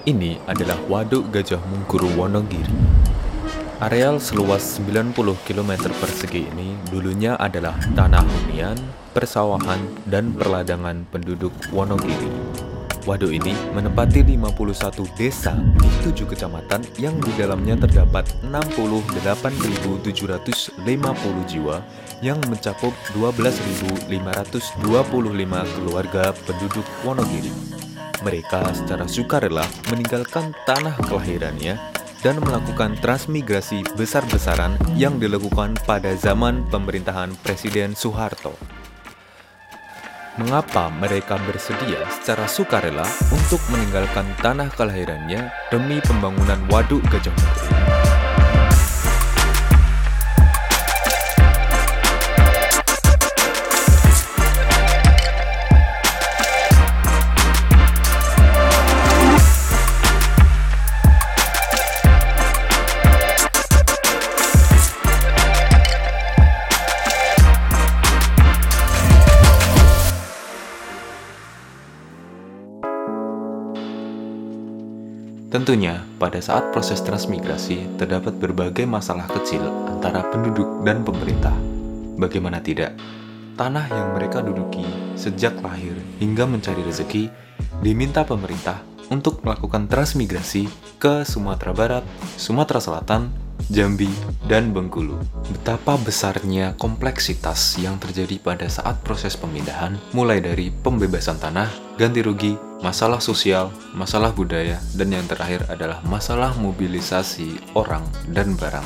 Ini adalah Waduk Gajah Mungkur Wonogiri. Areal seluas 90 km persegi ini dulunya adalah tanah hunian, persawahan, dan perladangan penduduk Wonogiri. Waduk ini menempati 51 desa di 7 kecamatan yang di dalamnya terdapat 68.750 jiwa yang mencakup 12.525 keluarga penduduk Wonogiri. Mereka secara sukarela meninggalkan tanah kelahirannya dan melakukan transmigrasi besar-besaran yang dilakukan pada zaman pemerintahan Presiden Soeharto. Mengapa mereka bersedia secara sukarela untuk meninggalkan tanah kelahirannya demi pembangunan Waduk Gajah Mungkur? Tentunya, pada saat proses transmigrasi, terdapat berbagai masalah kecil antara penduduk dan pemerintah. Bagaimana tidak, tanah yang mereka duduki sejak lahir hingga mencari rezeki diminta pemerintah untuk melakukan transmigrasi ke Sumatera Barat, Sumatera Selatan, Jambi, dan Bengkulu. Betapa besarnya kompleksitas yang terjadi pada saat proses pemindahan, mulai dari pembebasan tanah, ganti rugi, masalah sosial, masalah budaya, dan yang terakhir adalah masalah mobilisasi orang dan barang.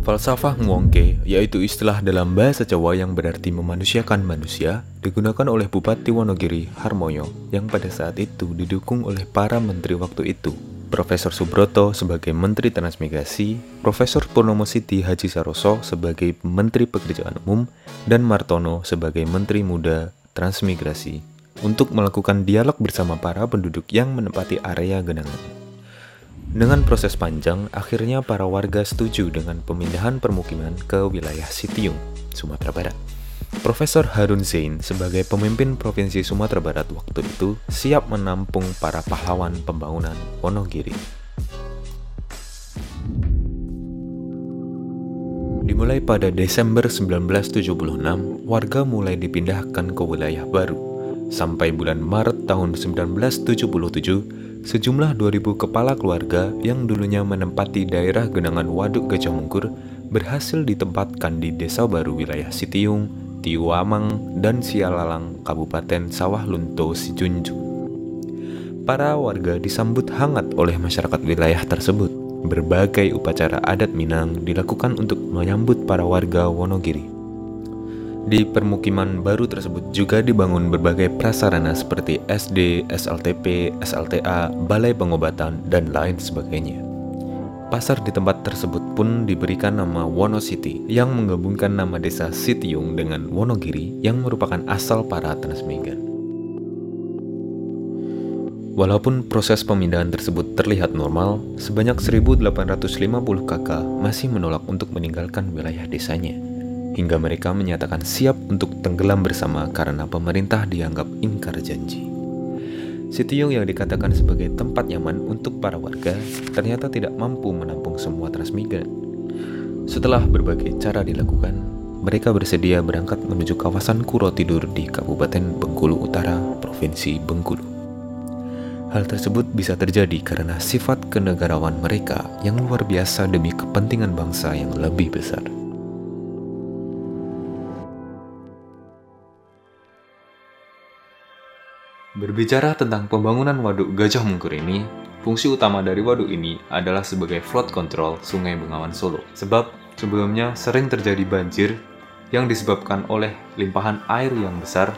Falsafah Ngwongke, yaitu istilah dalam bahasa Jawa yang berarti memanusiakan manusia, digunakan oleh Bupati Wonogiri Harmoyo yang pada saat itu didukung oleh para menteri waktu itu. Profesor Subroto sebagai Menteri Transmigrasi, Profesor Purnomo Siti Haji Saroso sebagai Menteri Pekerjaan Umum, dan Martono sebagai Menteri Muda Transmigrasi untuk melakukan dialog bersama para penduduk yang menempati area genangan. Dengan proses panjang, akhirnya para warga setuju dengan pemindahan permukiman ke wilayah Sitiung, Sumatera Barat. Profesor Harun Zain sebagai pemimpin Provinsi Sumatera Barat waktu itu siap menampung para pahlawan pembangunan Wonogiri. Dimulai pada Desember 1976, warga mulai dipindahkan ke wilayah baru. Sampai bulan Maret tahun 1977, sejumlah 2.000 kepala keluarga yang dulunya menempati daerah genangan Waduk Gajah Mungkur berhasil ditempatkan di desa baru wilayah Sitiung, Tiuamang, dan Sialalang, Kabupaten Sawah Lunto, Sijunju. Para warga disambut hangat oleh masyarakat wilayah tersebut. Berbagai upacara adat Minang dilakukan untuk menyambut para warga Wonogiri. Di permukiman baru tersebut juga dibangun berbagai prasarana seperti SD, SLTP, SLTA, balai pengobatan, dan lain sebagainya. Pasar di tempat tersebut pun diberikan nama Wonositi yang menggabungkan nama desa Sitiung dengan Wonogiri yang merupakan asal para transmigran. Walaupun proses pemindahan tersebut terlihat normal, sebanyak 1.850 kakak masih menolak untuk meninggalkan wilayah desanya, hingga mereka menyatakan siap untuk tenggelam bersama karena pemerintah dianggap ingkar janji. Sitiung yang dikatakan sebagai tempat nyaman untuk para warga ternyata tidak mampu menampung semua transmigran. Setelah berbagai cara dilakukan, mereka bersedia berangkat menuju kawasan Kuro Tidur di Kabupaten Bengkulu Utara, Provinsi Bengkulu. Hal tersebut bisa terjadi karena sifat kenegarawan mereka yang luar biasa demi kepentingan bangsa yang lebih besar. Berbicara tentang pembangunan Waduk Gajah Mungkur ini, fungsi utama dari waduk ini adalah sebagai flood control Sungai Bengawan Solo. Sebab sebelumnya sering terjadi banjir yang disebabkan oleh limpahan air yang besar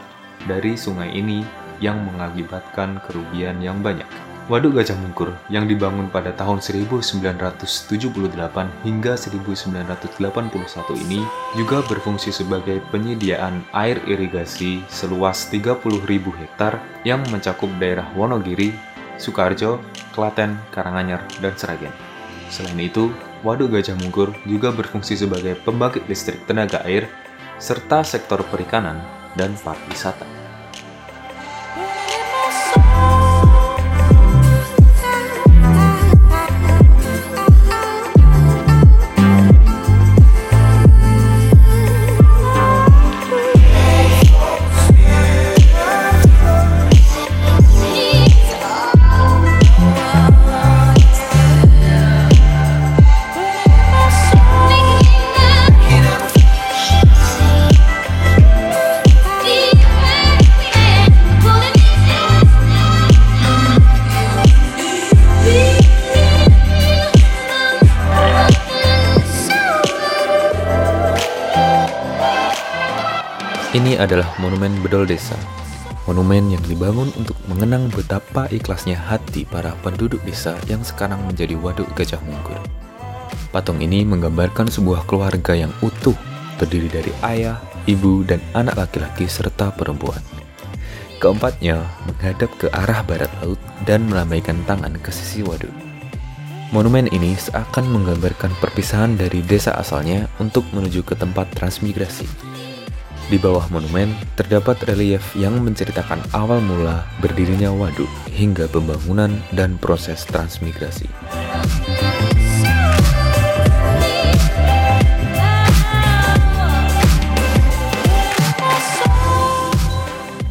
dari sungai ini yang mengakibatkan kerugian yang banyak. Waduk Gajah Mungkur yang dibangun pada tahun 1978 hingga 1981 ini juga berfungsi sebagai penyediaan air irigasi seluas 30.000 hektar yang mencakup daerah Wonogiri, Sukoharjo, Klaten, Karanganyar, dan Sragen. Selain itu, Waduk Gajah Mungkur juga berfungsi sebagai pembangkit listrik tenaga air serta sektor perikanan dan pariwisata. Ini adalah monumen Bedol Desa. Monumen yang dibangun untuk mengenang betapa ikhlasnya hati para penduduk desa yang sekarang menjadi Waduk Gajah Mungkur. Patung ini menggambarkan sebuah keluarga yang utuh, terdiri dari ayah, ibu, dan anak laki-laki serta perempuan. Keempatnya menghadap ke arah barat laut dan melambaikan tangan ke sisi waduk. Monumen ini seakan menggambarkan perpisahan dari desa asalnya untuk menuju ke tempat transmigrasi. Di bawah monumen terdapat relief yang menceritakan awal mula berdirinya waduk hingga pembangunan dan proses transmigrasi.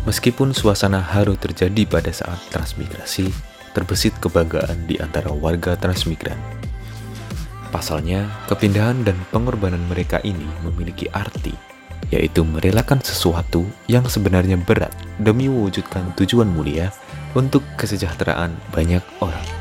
Meskipun suasana haru terjadi pada saat transmigrasi, terbesit kebanggaan di antara warga transmigran. Pasalnya, kepindahan dan pengorbanan mereka ini memiliki arti, yaitu merelakan sesuatu yang sebenarnya berat demi mewujudkan tujuan mulia untuk kesejahteraan banyak orang.